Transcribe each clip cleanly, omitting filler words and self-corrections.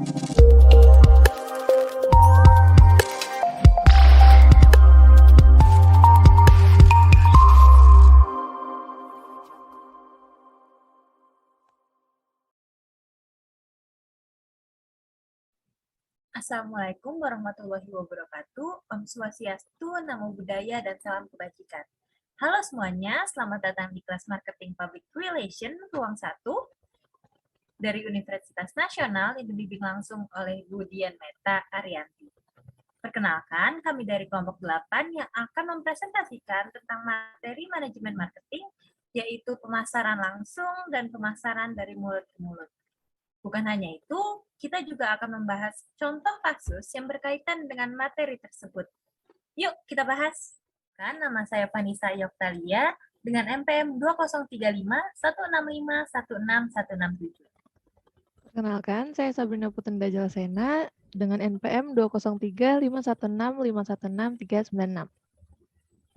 Assalamualaikum warahmatullahi wabarakatuh. Om Swastiastu, Namo Buddhaya, dan salam kebajikan. Halo semuanya, selamat datang di kelas Marketing Public Relation Ruang 1 dari Universitas Nasional yang dibimbing langsung oleh Bu Dian Meta Arianti. Perkenalkan, kami dari kelompok 8 yang akan mempresentasikan tentang materi manajemen marketing, yaitu pemasaran langsung dan pemasaran dari mulut ke mulut. Bukan hanya itu, kita juga akan membahas contoh kasus yang berkaitan dengan materi tersebut. Yuk, kita bahas. Nama saya Vanessa Yoktalia dengan NPM 203516516167. Perkenalkan, saya Sabrina Putenda Jalasena dengan NPM 20351651651639.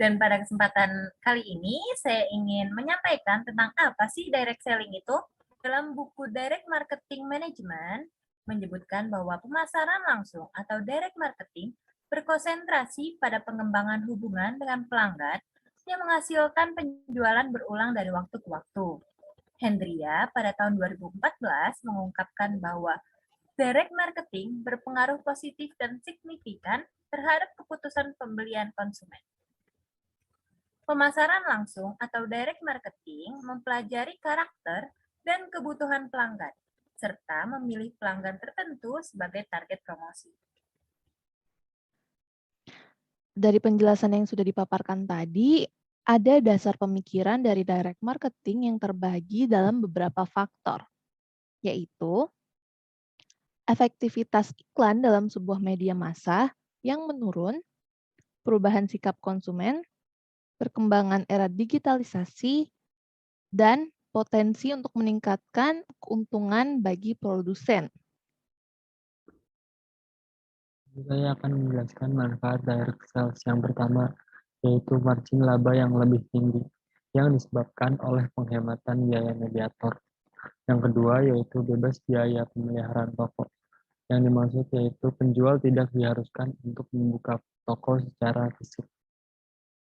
Dan pada kesempatan kali ini, saya ingin menyampaikan tentang apa sih direct selling itu. Dalam buku Direct Marketing Management, menyebutkan bahwa pemasaran langsung atau direct marketing berkonsentrasi pada pengembangan hubungan dengan pelanggan yang menghasilkan penjualan berulang dari waktu ke waktu. Hendria pada tahun 2014 mengungkapkan bahwa direct marketing berpengaruh positif dan signifikan terhadap keputusan pembelian konsumen. Pemasaran langsung atau direct marketing mempelajari karakter dan kebutuhan pelanggan, serta memilih pelanggan tertentu sebagai target promosi. Dari penjelasan yang sudah dipaparkan tadi, ada dasar pemikiran dari direct marketing yang terbagi dalam beberapa faktor, yaitu efektivitas iklan dalam sebuah media massa yang menurun, perubahan sikap konsumen, perkembangan era digitalisasi, dan potensi untuk meningkatkan keuntungan bagi produsen. Saya akan menjelaskan manfaat direct sales yang pertama, yaitu margin laba yang lebih tinggi, yang disebabkan oleh penghematan biaya mediator. Yang kedua, yaitu bebas biaya pemeliharaan toko. Yang dimaksud yaitu penjual tidak diharuskan untuk membuka toko secara fisik.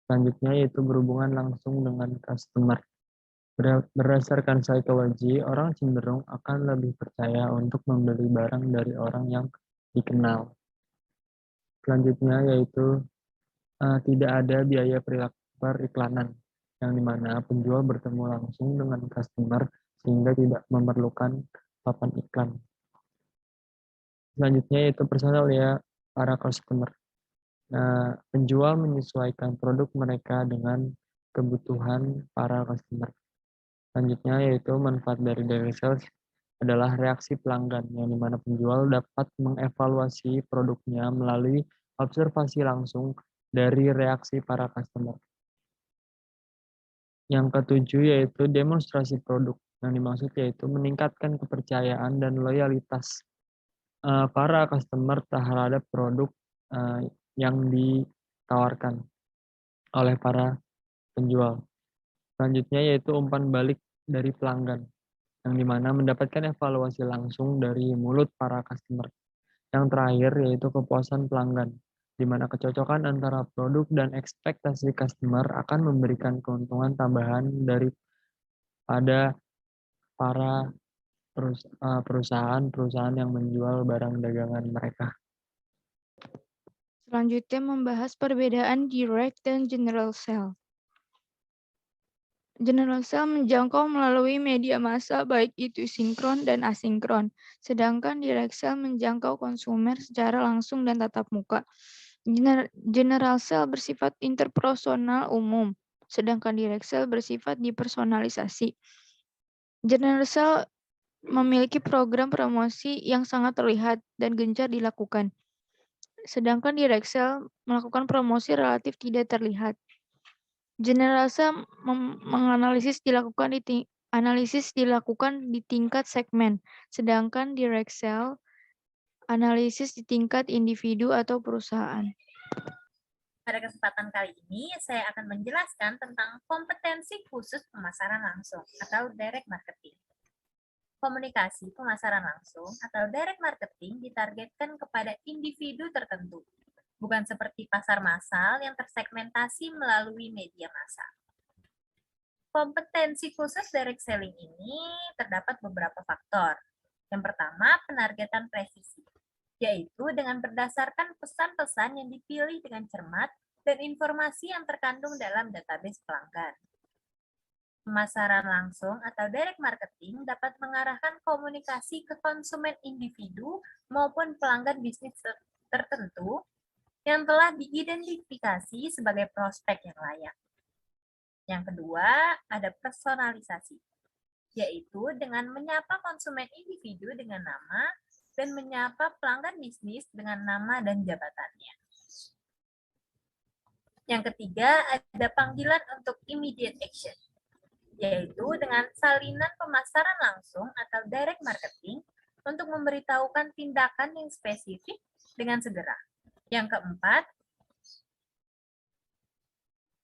Selanjutnya, yaitu berhubungan langsung dengan customer. Berdasarkan psikologi, orang cenderung akan lebih percaya untuk membeli barang dari orang yang dikenal. Selanjutnya yaitu tidak ada biaya periklanan, yang dimana penjual bertemu langsung dengan customer sehingga tidak memerlukan papan iklan. Selanjutnya yaitu personalia para customer. Nah, penjual menyesuaikan produk mereka dengan kebutuhan para customer. Selanjutnya yaitu manfaat dari direct sales adalah reaksi pelanggan, yang dimana penjual dapat mengevaluasi produknya melalui observasi langsung dari reaksi para customer. Yang ketujuh yaitu demonstrasi produk, yang dimaksud yaitu meningkatkan kepercayaan dan loyalitas para customer terhadap produk yang ditawarkan oleh para penjual. Selanjutnya yaitu umpan balik dari pelanggan, yang dimana mendapatkan evaluasi langsung dari mulut para customer. Yang terakhir yaitu kepuasan pelanggan, di mana kecocokan antara produk dan ekspektasi customer akan memberikan keuntungan tambahan daripada para perusahaan-perusahaan yang menjual barang dagangan mereka. Selanjutnya membahas perbedaan direct dan general sale. General sale menjangkau melalui media massa baik itu sinkron dan asinkron, sedangkan direct sale menjangkau konsumer secara langsung dan tatap muka. General sale bersifat interpersonal umum, sedangkan direct sale bersifat dipersonalisasi. General sale memiliki program promosi yang sangat terlihat dan gencar dilakukan, sedangkan direct sale melakukan promosi relatif tidak terlihat. General sale menganalisis dilakukan di tingkat segmen, sedangkan direct sale analisis di tingkat individu atau perusahaan. Pada kesempatan kali ini, saya akan menjelaskan tentang kompetensi khusus pemasaran langsung atau direct marketing. Komunikasi pemasaran langsung atau direct marketing ditargetkan kepada individu tertentu, bukan seperti pasar massal yang tersegmentasi melalui media massa. Kompetensi khusus direct selling ini terdapat beberapa faktor. Yang pertama, penargetan presisi, yaitu dengan berdasarkan pesan-pesan yang dipilih dengan cermat dan informasi yang terkandung dalam database pelanggan. Pemasaran langsung atau direct marketing dapat mengarahkan komunikasi ke konsumen individu maupun pelanggan bisnis tertentu yang telah diidentifikasi sebagai prospek yang layak. Yang kedua, ada personalisasi, yaitu dengan menyapa konsumen individu dengan nama dan menyapa pelanggan bisnis dengan nama dan jabatannya. Yang ketiga, ada panggilan untuk immediate action, yaitu dengan salinan pemasaran langsung atau direct marketing untuk memberitahukan tindakan yang spesifik dengan segera. Yang keempat,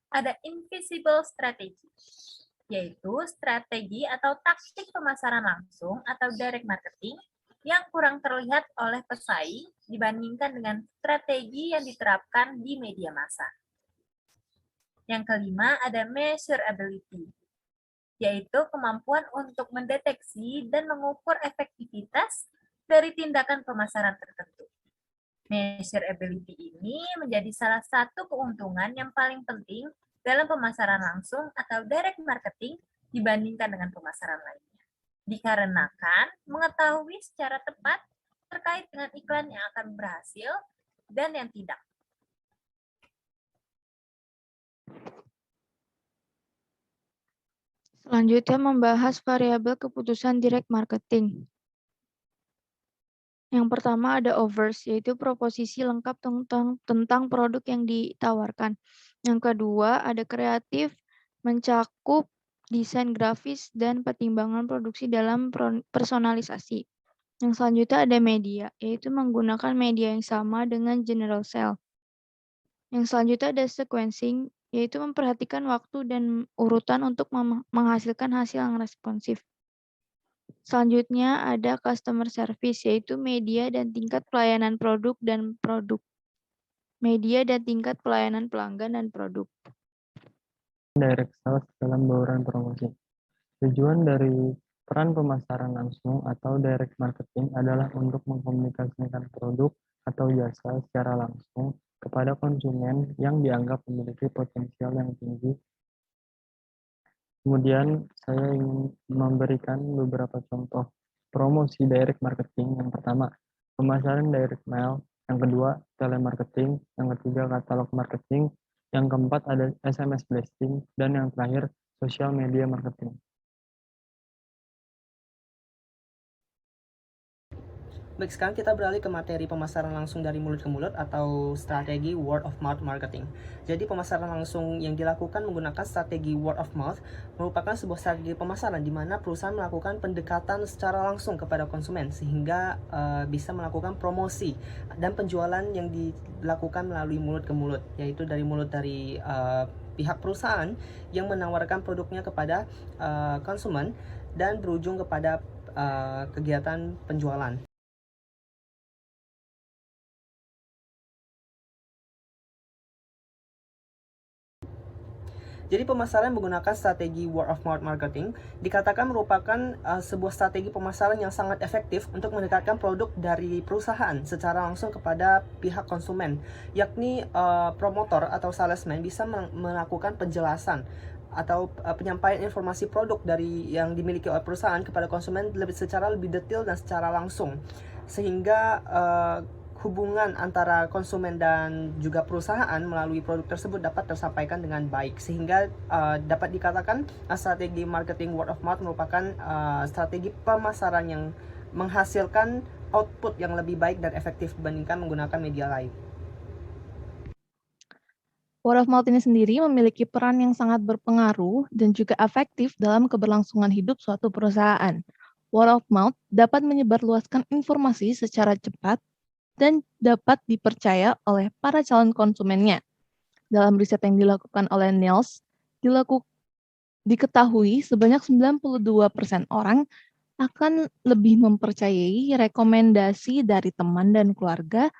ada invisible strategy, yaitu strategi atau taktik pemasaran langsung atau direct marketing yang kurang terlihat oleh pesaing dibandingkan dengan strategi yang diterapkan di media massa. Yang kelima, ada measurability, yaitu kemampuan untuk mendeteksi dan mengukur efektivitas dari tindakan pemasaran tertentu. Measurability ini menjadi salah satu keuntungan yang paling penting dalam pemasaran langsung atau direct marketing dibandingkan dengan pemasaran lainnya. Dikarenakan mengetahui secara tepat terkait dengan iklan yang akan berhasil dan yang tidak. Selanjutnya membahas variabel keputusan direct marketing. Yang pertama ada offers, yaitu proposisi lengkap tentang produk yang ditawarkan. Yang kedua ada kreatif, mencakup desain grafis dan pertimbangan produksi dalam personalisasi. Yang selanjutnya ada media, yaitu menggunakan media yang sama dengan general sale. Yang selanjutnya ada sequencing, yaitu memperhatikan waktu dan urutan untuk menghasilkan hasil yang responsif. Selanjutnya ada customer service, yaitu media dan tingkat pelayanan produk dan produk. Media dan tingkat pelayanan pelanggan dan produk. Direct sales dalam bauran promosi. Tujuan dari peran pemasaran langsung atau direct marketing adalah untuk mengkomunikasikan produk atau jasa secara langsung kepada konsumen yang dianggap memiliki potensial yang tinggi. Kemudian saya ingin memberikan beberapa contoh promosi direct marketing. Yang pertama, pemasaran direct mail. Yang kedua, telemarketing. Yang ketiga, katalog marketing. Yang keempat, ada SMS blasting. Dan yang terakhir, social media marketing. Baik, sekarang kita beralih ke materi pemasaran langsung dari mulut ke mulut atau strategi word of mouth marketing. Jadi pemasaran langsung yang dilakukan menggunakan strategi word of mouth merupakan sebuah strategi pemasaran di mana perusahaan melakukan pendekatan secara langsung kepada konsumen sehingga bisa melakukan promosi dan penjualan yang dilakukan melalui mulut ke mulut, yaitu dari mulut dari pihak perusahaan yang menawarkan produknya kepada konsumen dan berujung kepada kegiatan penjualan. Jadi pemasaran menggunakan strategi word of mouth marketing dikatakan merupakan sebuah strategi pemasaran yang sangat efektif untuk mendekatkan produk dari perusahaan secara langsung kepada pihak konsumen, yakni promotor atau salesman bisa melakukan penjelasan atau penyampaian informasi produk dari yang dimiliki oleh perusahaan kepada konsumen secara lebih detail dan secara langsung, sehingga hubungan antara konsumen dan juga perusahaan melalui produk tersebut dapat tersampaikan dengan baik, sehingga dapat dikatakan strategi marketing word of mouth merupakan strategi pemasaran yang menghasilkan output yang lebih baik dan efektif dibandingkan menggunakan media lain. Word of mouth ini sendiri memiliki peran yang sangat berpengaruh dan juga efektif dalam keberlangsungan hidup suatu perusahaan. Word of mouth dapat menyebarluaskan informasi secara cepat dan dapat dipercaya oleh para calon konsumennya. Dalam riset yang dilakukan oleh Niels, diketahui sebanyak 92% orang akan lebih mempercayai rekomendasi dari teman dan keluarga,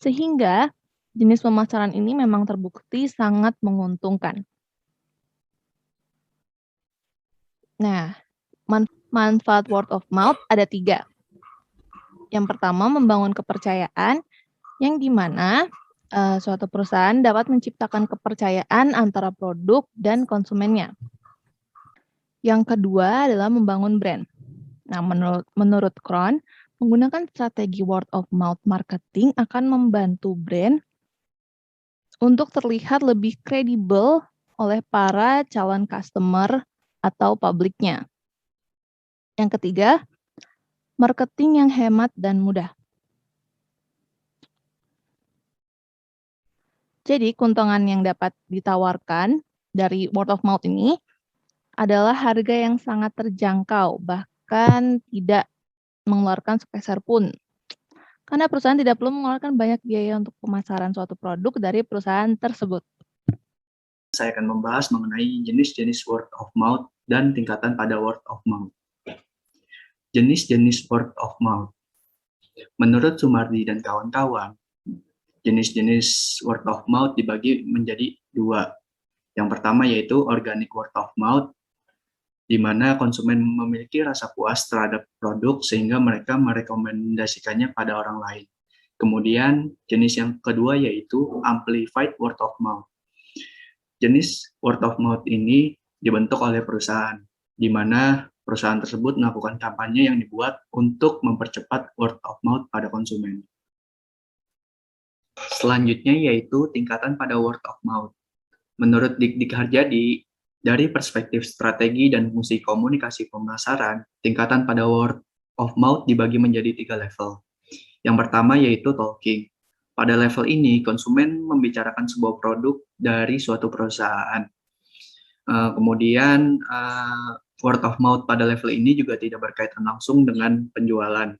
sehingga jenis pemasaran ini memang terbukti sangat menguntungkan. Nah, manfaat word of mouth ada 3. Yang pertama, membangun kepercayaan, yang dimana suatu perusahaan dapat menciptakan kepercayaan antara produk dan konsumennya. Yang kedua adalah membangun brand. Nah, menurut Kron, menggunakan strategi word of mouth marketing akan membantu brand untuk terlihat lebih kredibel oleh para calon customer atau publiknya. Yang ketiga, marketing yang hemat dan mudah. Jadi, keuntungan yang dapat ditawarkan dari word of mouth ini adalah harga yang sangat terjangkau, bahkan tidak mengeluarkan sepeser pun. Karena perusahaan tidak perlu mengeluarkan banyak biaya untuk pemasaran suatu produk dari perusahaan tersebut. Saya akan membahas mengenai jenis-jenis word of mouth dan tingkatan pada word of mouth. Jenis-jenis word of mouth. Menurut Sumardi dan kawan-kawan, jenis-jenis word of mouth dibagi menjadi 2. Yang pertama yaitu organic word of mouth, di mana konsumen memiliki rasa puas terhadap produk sehingga mereka merekomendasikannya pada orang lain. Kemudian jenis yang kedua yaitu amplified word of mouth. Jenis word of mouth ini dibentuk oleh perusahaan, di mana perusahaan tersebut melakukan kampanye yang dibuat untuk mempercepat word of mouth pada konsumen. Selanjutnya yaitu tingkatan pada word of mouth. Menurut Dik Harjadi, dari perspektif strategi dan fungsi komunikasi pemasaran, tingkatan pada word of mouth dibagi menjadi 3 level. Yang pertama yaitu talking. Pada level ini, konsumen membicarakan sebuah produk dari suatu perusahaan. Kemudian, word of mouth pada level ini juga tidak berkaitan langsung dengan penjualan.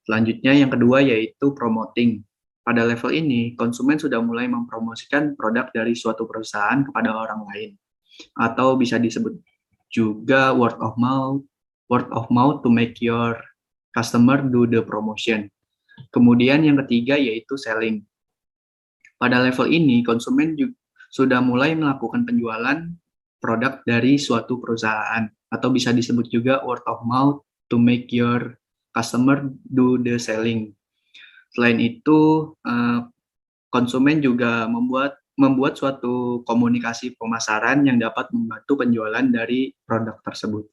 Selanjutnya, yang kedua yaitu promoting. Pada level ini, konsumen sudah mulai mempromosikan produk dari suatu perusahaan kepada orang lain. Atau bisa disebut juga word of mouth to make your customer do the promotion. Kemudian yang ketiga yaitu selling. Pada level ini, konsumen juga sudah mulai melakukan penjualan produk dari suatu perusahaan, atau bisa disebut juga word of mouth to make your customer do the selling. Selain itu, konsumen juga membuat suatu komunikasi pemasaran yang dapat membantu penjualan dari produk tersebut.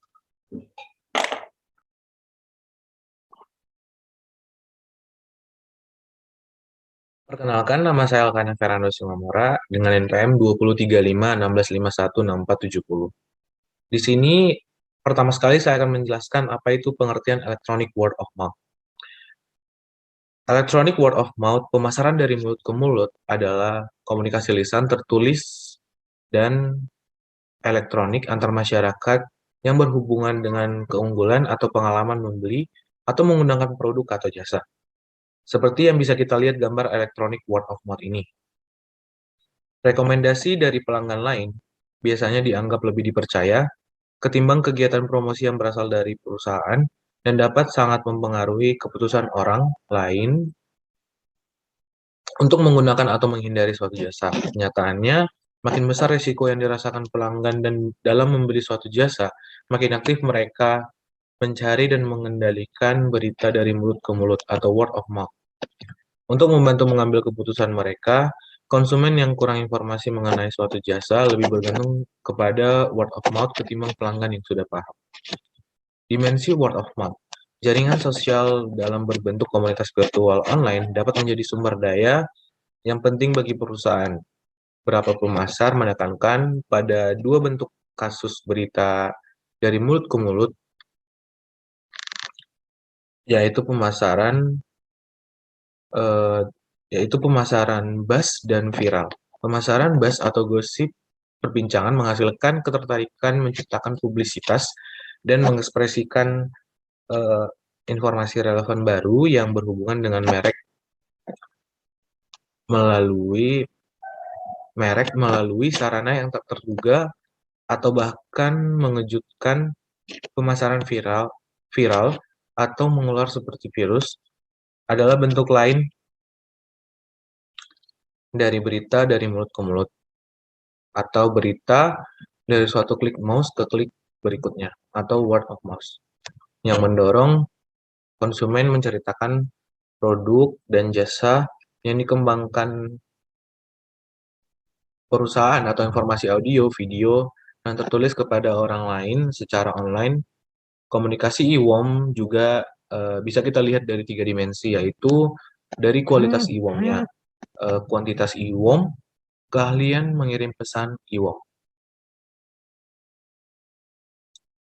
Perkenalkan, nama saya Alkana Fernando Simamora dengan NPM 203516516470. Di sini, pertama sekali saya akan menjelaskan apa itu pengertian electronic word of mouth. Electronic word of mouth, pemasaran dari mulut ke mulut, adalah komunikasi lisan tertulis dan elektronik antar masyarakat yang berhubungan dengan keunggulan atau pengalaman membeli atau menggunakan produk atau jasa. Seperti yang bisa kita lihat gambar electronic word of mouth ini. Rekomendasi dari pelanggan lain biasanya dianggap lebih dipercaya ketimbang kegiatan promosi yang berasal dari perusahaan dan dapat sangat mempengaruhi keputusan orang lain untuk menggunakan atau menghindari suatu jasa. Kenyataannya, makin besar risiko yang dirasakan pelanggan dan dalam membeli suatu jasa, makin aktif mereka mencari dan mengendalikan berita dari mulut ke mulut atau word of mouth. Untuk membantu mengambil keputusan mereka, konsumen yang kurang informasi mengenai suatu jasa lebih bergantung kepada word of mouth ketimbang pelanggan yang sudah paham. Dimensi word of mouth. Jaringan sosial dalam berbentuk komunitas virtual online dapat menjadi sumber daya yang penting bagi perusahaan. Beberapa pemasar menekankan pada 2 bentuk kasus berita dari mulut ke mulut, yaitu pemasaran buzz dan viral. Pemasaran buzz atau gosip perbincangan menghasilkan ketertarikan menciptakan publisitas dan mengekspresikan informasi relevan baru yang berhubungan dengan merek melalui sarana yang tak terduga atau bahkan mengejutkan. Pemasaran viral viral, atau mengular seperti virus adalah bentuk lain dari berita dari mulut ke mulut, atau berita dari suatu klik mouse ke klik berikutnya, atau word of mouth, yang mendorong konsumen menceritakan produk dan jasa yang dikembangkan perusahaan atau informasi audio, video, yang tertulis kepada orang lain secara online. Komunikasi IWOM juga bisa kita lihat dari 3 dimensi, yaitu dari kualitas IWOM-nya, kuantitas IWOM, keahlian mengirim pesan IWOM.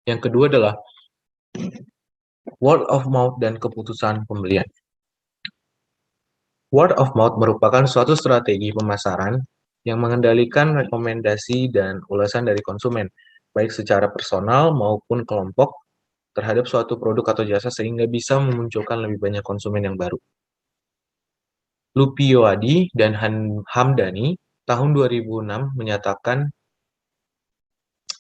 Yang kedua adalah word of mouth dan keputusan pembelian. Word of mouth merupakan suatu strategi pemasaran yang mengendalikan rekomendasi dan ulasan dari konsumen, baik secara personal maupun kelompok, terhadap suatu produk atau jasa sehingga bisa memunculkan lebih banyak konsumen yang baru. Lupioadi dan Hamdani tahun 2006 menyatakan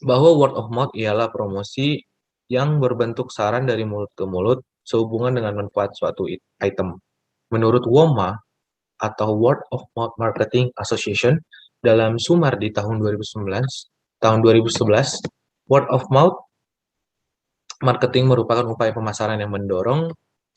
bahwa word of mouth ialah promosi yang berbentuk saran dari mulut ke mulut sehubungan dengan manfaat suatu item. Menurut WOMA atau Word of Mouth Marketing Association dalam Sumardi tahun 2011, word of mouth marketing merupakan upaya pemasaran yang mendorong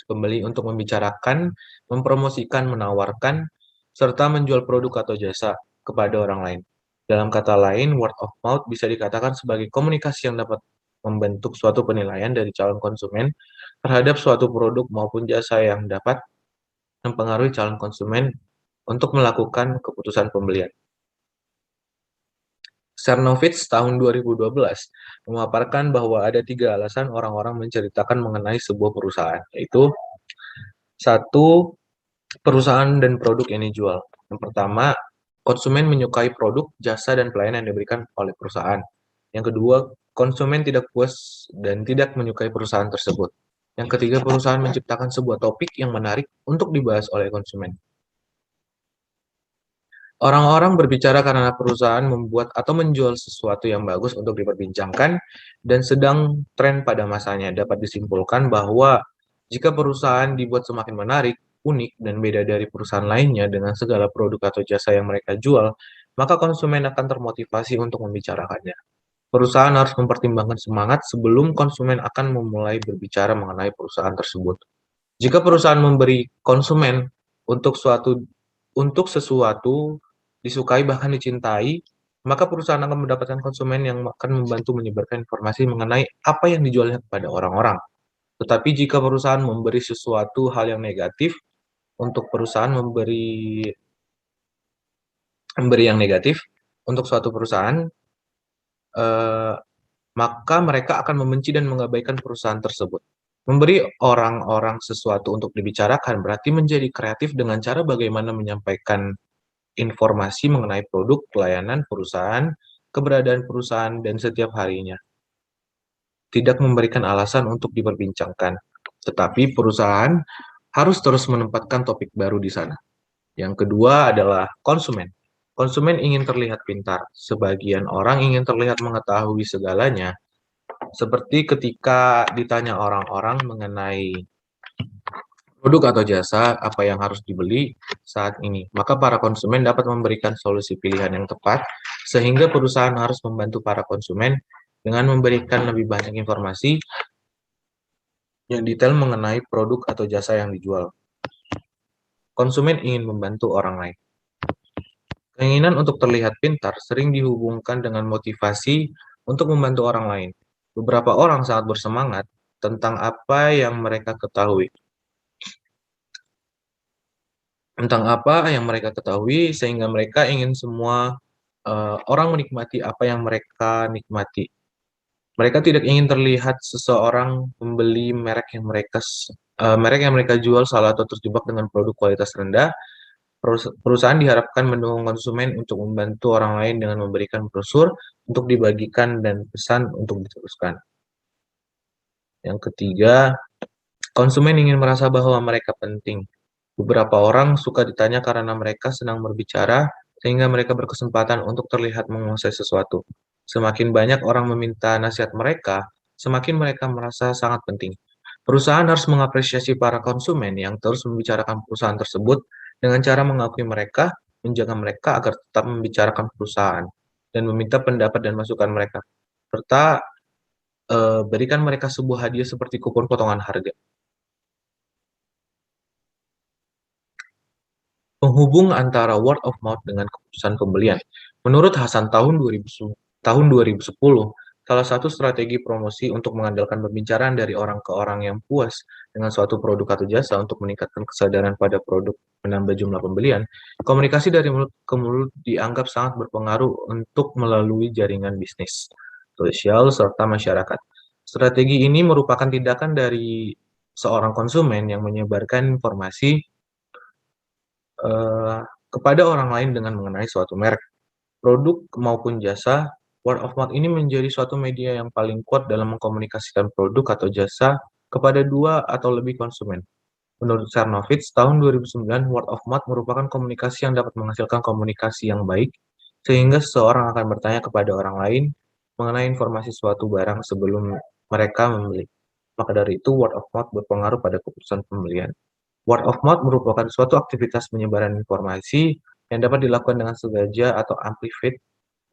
pembeli untuk membicarakan, mempromosikan, menawarkan, serta menjual produk atau jasa kepada orang lain. Dalam kata lain, word of mouth bisa dikatakan sebagai komunikasi yang dapat membentuk suatu penilaian dari calon konsumen terhadap suatu produk maupun jasa yang dapat mempengaruhi calon konsumen untuk melakukan keputusan pembelian. Cernovich tahun 2012 memaparkan bahwa ada 3 alasan orang-orang menceritakan mengenai sebuah perusahaan, yaitu 1. Perusahaan dan produk yang dijual. Yang pertama, konsumen menyukai produk, jasa, dan pelayanan yang diberikan oleh perusahaan. Yang kedua, konsumen tidak puas dan tidak menyukai perusahaan tersebut. Yang ketiga, perusahaan menciptakan sebuah topik yang menarik untuk dibahas oleh konsumen. Orang-orang berbicara karena perusahaan membuat atau menjual sesuatu yang bagus untuk diperbincangkan dan sedang tren pada masanya. Dapat disimpulkan bahwa jika perusahaan dibuat semakin menarik, unik, dan beda dari perusahaan lainnya dengan segala produk atau jasa yang mereka jual, maka konsumen akan termotivasi untuk membicarakannya. Perusahaan harus mempertimbangkan semangat sebelum konsumen akan memulai berbicara mengenai perusahaan tersebut. Jika perusahaan memberi konsumen untuk sesuatu disukai bahkan dicintai, maka perusahaan akan mendapatkan konsumen yang akan membantu menyebarkan informasi mengenai apa yang dijualnya kepada orang-orang. Tetapi jika perusahaan memberi sesuatu hal yang negatif, untuk perusahaan memberi yang negatif untuk suatu perusahaan, maka mereka akan membenci dan mengabaikan perusahaan tersebut. Memberi orang-orang sesuatu untuk dibicarakan berarti menjadi kreatif dengan cara bagaimana menyampaikan informasi mengenai produk, pelayanan, perusahaan, keberadaan perusahaan, dan setiap harinya. Tidak memberikan alasan untuk diperbincangkan, tetapi perusahaan harus terus menempatkan topik baru di sana. Yang kedua adalah konsumen. Konsumen ingin terlihat pintar. Sebagian orang ingin terlihat mengetahui segalanya, seperti ketika ditanya orang-orang mengenai produk atau jasa apa yang harus dibeli saat ini, maka para konsumen dapat memberikan solusi pilihan yang tepat, sehingga perusahaan harus membantu para konsumen dengan memberikan lebih banyak informasi yang detail mengenai produk atau jasa yang dijual. Konsumen ingin membantu orang lain. Keinginan untuk terlihat pintar sering dihubungkan dengan motivasi untuk membantu orang lain. Beberapa orang sangat bersemangat tentang apa yang mereka ketahui. Sehingga mereka ingin semua orang menikmati apa yang mereka nikmati. Mereka tidak ingin terlihat seseorang membeli merek yang mereka jual salah atau terjebak dengan produk kualitas rendah. Perusahaan diharapkan mendukung konsumen untuk membantu orang lain dengan memberikan brosur untuk dibagikan dan pesan untuk diteruskan. Yang ketiga, konsumen ingin merasa bahwa mereka penting. Beberapa orang suka ditanya karena mereka senang berbicara, sehingga mereka berkesempatan untuk terlihat menguasai sesuatu. Semakin banyak orang meminta nasihat mereka, semakin mereka merasa sangat penting. Perusahaan harus mengapresiasi para konsumen yang terus membicarakan perusahaan tersebut dengan cara mengakui mereka, menjaga mereka agar tetap membicarakan perusahaan, dan meminta pendapat dan masukan mereka, serta berikan mereka sebuah hadiah seperti kupon potongan harga. Penghubung antara word of mouth dengan keputusan pembelian. Menurut Hasan tahun 2010, salah satu strategi promosi untuk mengandalkan pembicaraan dari orang ke orang yang puas dengan suatu produk atau jasa untuk meningkatkan kesadaran pada produk menambah jumlah pembelian, komunikasi dari mulut ke mulut dianggap sangat berpengaruh untuk melalui jaringan bisnis, sosial, serta masyarakat. Strategi ini merupakan tindakan dari seorang konsumen yang menyebarkan informasi kepada orang lain dengan mengenai suatu merek, produk maupun jasa. Word of mouth ini menjadi suatu media yang paling kuat dalam mengkomunikasikan produk atau jasa kepada 2 atau lebih konsumen. Menurut Cernovich, tahun 2009, word of mouth merupakan komunikasi yang dapat menghasilkan komunikasi yang baik, sehingga seseorang akan bertanya kepada orang lain mengenai informasi suatu barang sebelum mereka membeli. Maka dari itu, word of mouth berpengaruh pada keputusan pembelian. Word of mouth merupakan suatu aktivitas penyebaran informasi yang dapat dilakukan dengan sengaja atau amplified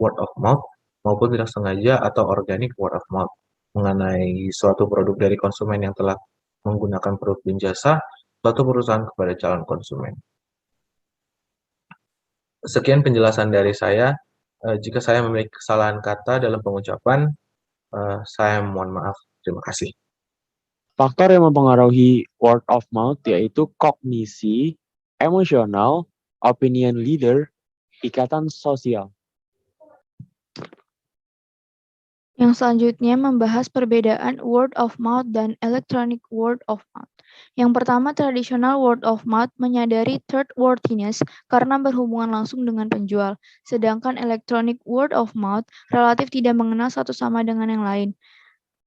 word of mouth, maupun tidak sengaja atau organic word of mouth mengenai suatu produk dari konsumen yang telah menggunakan produk dan jasa suatu perusahaan kepada calon konsumen. Sekian penjelasan dari saya. Jika saya memiliki kesalahan kata dalam pengucapan, saya mohon maaf. Terima kasih. Faktor yang mempengaruhi word of mouth yaitu kognisi, emosional, opinion leader, ikatan sosial. Yang selanjutnya membahas perbedaan word of mouth dan electronic word of mouth. Yang pertama, traditional word of mouth menyadari third-worthiness karena berhubungan langsung dengan penjual, sedangkan electronic word of mouth relatif tidak mengenal satu sama dengan yang lain.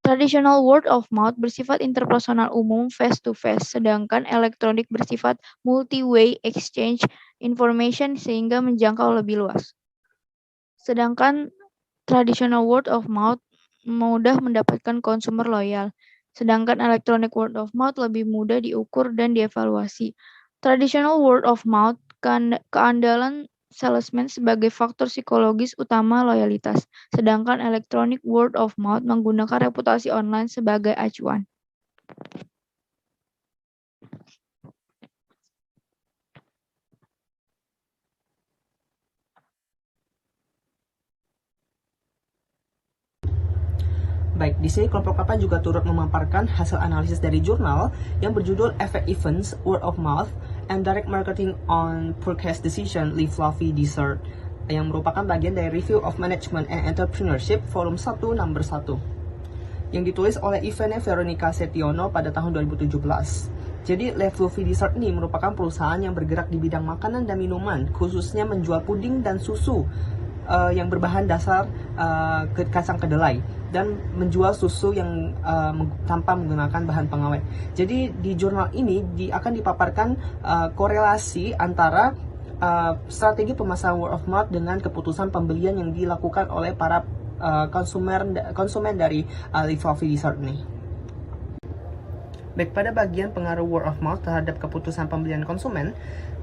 Traditional word of mouth bersifat interpersonal umum face-to-face, sedangkan electronic bersifat multi-way exchange information sehingga menjangkau lebih luas. Sedangkan traditional word of mouth mudah mendapatkan konsumer loyal, sedangkan electronic word of mouth lebih mudah diukur dan dievaluasi. Traditional word of mouth keandalan salesman sebagai faktor psikologis utama loyalitas, sedangkan electronic word of mouth menggunakan reputasi online sebagai acuan. Baik, di sini kelompok KAPA juga turut memaparkan hasil analisis dari jurnal yang berjudul Effect Events, Word of Mouth, and Direct Marketing on Purchase Decision, Lee Fluffy Dessert, yang merupakan bagian dari Review of Management and Entrepreneurship Volume 1 Nomor 1, yang ditulis oleh Ivene Veronica Setiono pada tahun 2017. Jadi, Le Fluffy Dessert ini merupakan perusahaan yang bergerak di bidang makanan dan minuman, khususnya menjual puding dan susu yang berbahan dasar kacang kedelai dan menjual susu yang tanpa menggunakan bahan pengawet. Jadi di jurnal ini akan dipaparkan korelasi antara strategi pemasaran word of mouth dengan keputusan pembelian yang dilakukan oleh para konsumen dari Lee Fluffy Dessert ini. Baik, pada bagian pengaruh word of mouth terhadap keputusan pembelian konsumen,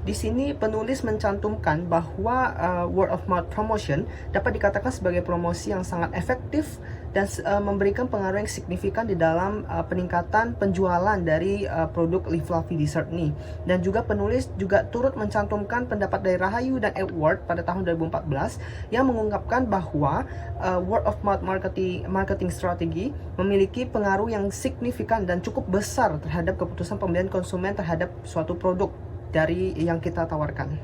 di sini penulis mencantumkan bahwa word of mouth promotion dapat dikatakan sebagai promosi yang sangat efektif dan memberikan pengaruh yang signifikan di dalam peningkatan penjualan dari produk Lee Fluffy Dessert ini. Dan juga penulis juga turut mencantumkan pendapat dari Rahayu dan Edward pada tahun 2014 yang mengungkapkan bahwa word of mouth marketing strategi memiliki pengaruh yang signifikan dan cukup besar terhadap keputusan pembelian konsumen terhadap suatu produk dari yang kita tawarkan.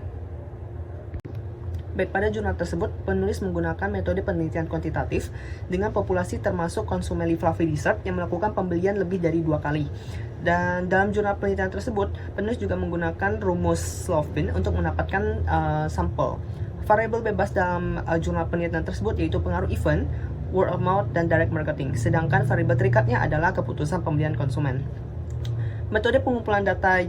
Baik, pada jurnal tersebut, penulis menggunakan metode penelitian kuantitatif dengan populasi termasuk konsumen Lee Fluffy Dessert yang melakukan pembelian lebih dari 2 kali. Dan dalam jurnal penelitian tersebut, penulis juga menggunakan rumus Slovin untuk mendapatkan sampel. Variabel bebas dalam jurnal penelitian tersebut yaitu pengaruh event, word of mouth, dan direct marketing. Sedangkan variabel terikatnya adalah keputusan pembelian konsumen. Metode pengumpulan data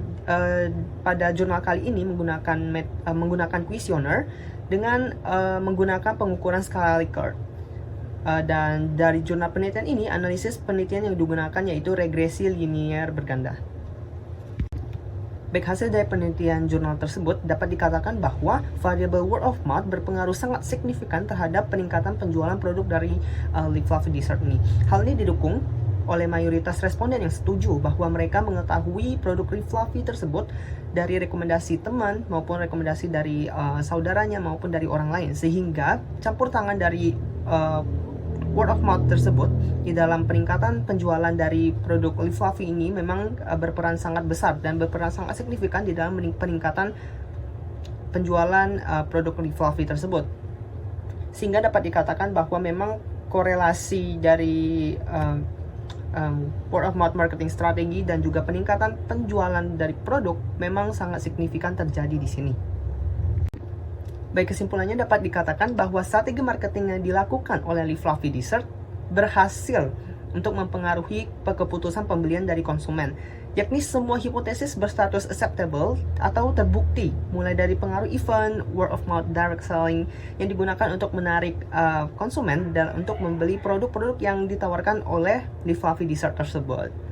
pada jurnal kali ini menggunakan kuesioner dengan menggunakan pengukuran skala Likert. Dan dari jurnal penelitian ini, analisis penelitian yang digunakan yaitu regresi linier berganda. Baik, hasil dari penelitian jurnal tersebut dapat dikatakan bahwa variabel word of mouth berpengaruh sangat signifikan terhadap peningkatan penjualan produk dari Live Fluffy Dessert ini. Hal ini didukung oleh mayoritas responden yang setuju bahwa mereka mengetahui produk Live Fluffy tersebut dari rekomendasi teman maupun rekomendasi dari saudaranya maupun dari orang lain, sehingga campur tangan dari word of mouth tersebut di dalam peningkatan penjualan dari produk Live Fluffy ini memang berperan sangat besar dan berperan sangat signifikan di dalam peningkatan penjualan produk Live Fluffy tersebut, sehingga dapat dikatakan bahwa memang korelasi dari word of mouth marketing strategi dan juga peningkatan penjualan dari produk memang sangat signifikan terjadi di sini. Baik, kesimpulannya dapat dikatakan bahwa strategi marketing yang dilakukan oleh Live Fluffy Dessert berhasil untuk mempengaruhi keputusan pembelian dari konsumen, yakni semua hipotesis berstatus acceptable atau terbukti, mulai dari pengaruh event, word of mouth, direct selling yang digunakan untuk menarik konsumen dan untuk membeli produk-produk yang ditawarkan oleh Live Fluffy Dessert tersebut.